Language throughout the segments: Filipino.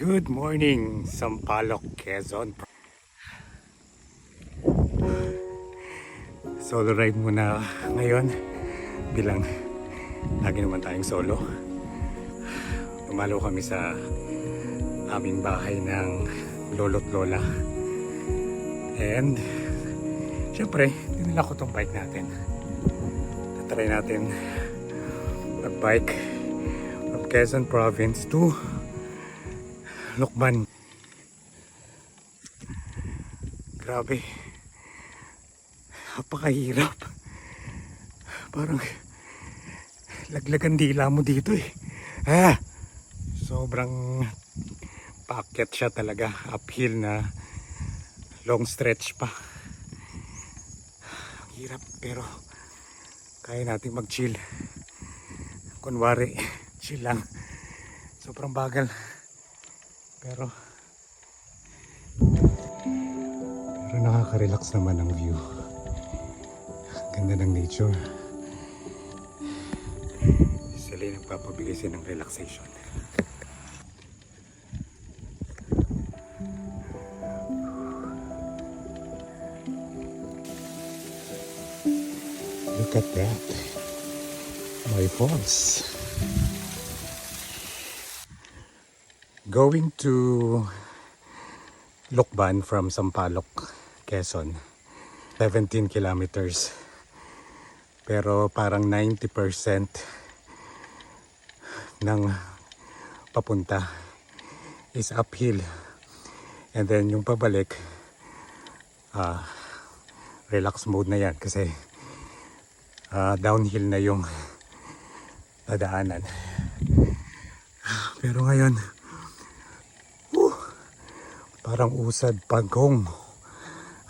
Good morning, Sampaloc, Quezon. Solo ride muna ngayon bilang lagi naman tayong solo. Dumalo kami sa aming bahay ng lolo't lola. And syempre, dinala ko tong bike natin. Tatry natin mag-bike from Quezon Province to Lucban. Grabe, napakahirap. Parang laglagan dila mo dito eh. Sobrang paakyat siya talaga, uphill na long stretch pa. Ang hirap pero kaya natin mag-chill. Kunwari, chill lang. Sobrang bagal. Pero nakaka-relax naman ang view. Ganda ng nature. Sila yung nagpapabigay siya ng relaxation. Look at that. My falls. Going to Lucban from Sampaloc, Quezon. 17 kilometers. Pero parang 90% ng papunta is uphill. And then yung pabalik, relax mode na yan kasi downhill na yung dadaanan. Pero ngayon, parang usad pagkong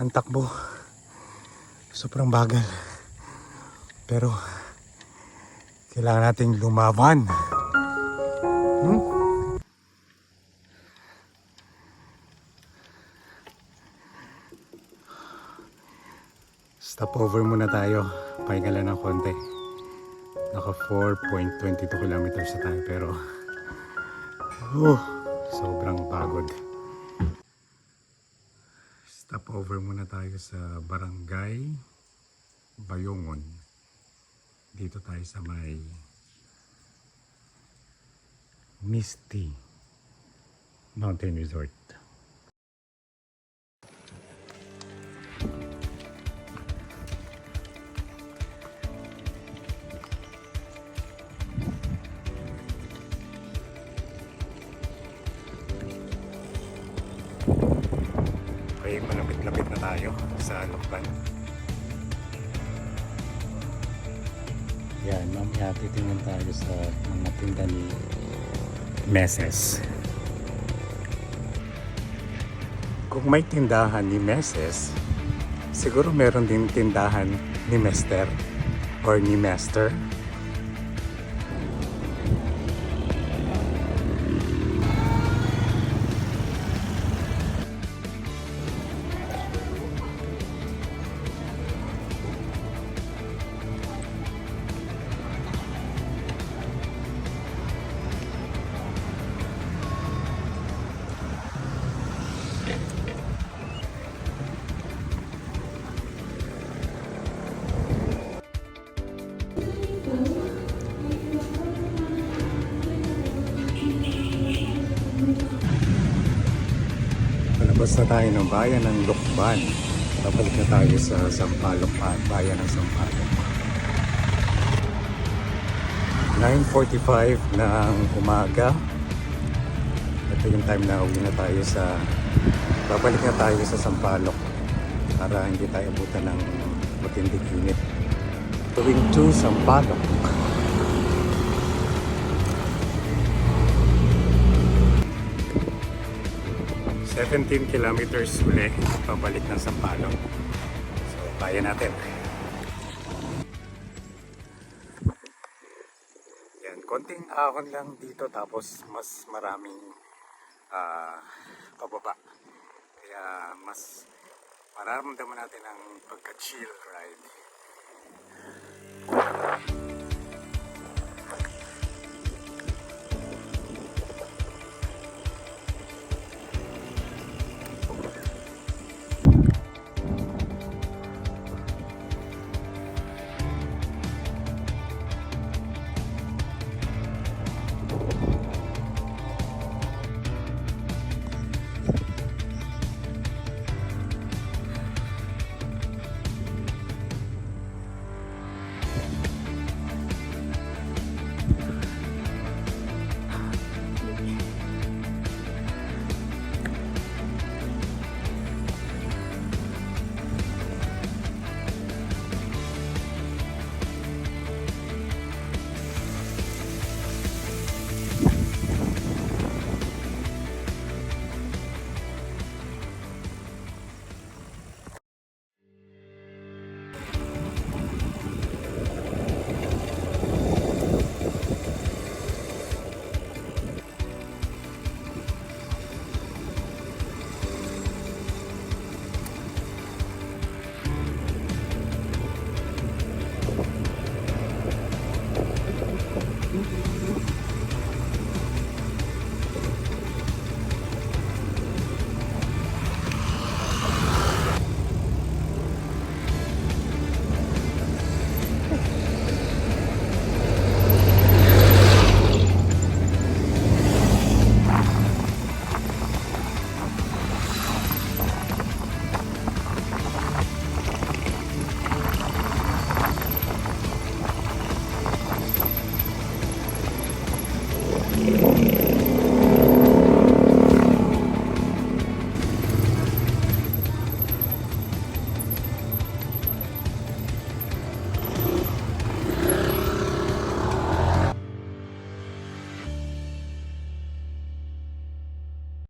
ang takbo. Sobrang bagal. Pero kailangan nating lumaban. Stop over muna tayo. Pahinga lang ng konti. Naka 4.22 kilometers na tayo pero sobrang pagod. Stop over muna tayo sa Barangay Bayongon. Dito tayo sa may Misty Mountain Resort. Okay, malapit-lapit na tayo sa Lucban. Yan, mamaya titingnan tayo sa mga tinda ni Meses. Kung may tindahan ni Meses, siguro meron din tindahan ni Mester or ni Master. Palabas na tayo ng bayan ng Lucban. Babalik na tayo sa Sampaloc, bayan ng Sampaloc. 9:45 ng umaga. Ito yung time na uwi na tayo sa babalik na tayo sa Sampaloc para hindi tayo abutan ng matinding init. Going to Sampaloc. 17 kilometers uli pabalik ng Sampaloc. So, kaya natin. Yan, konting ahon lang dito tapos mas maraming pababa. Kaya mas mararamdaman natin ang pagka-chill ride.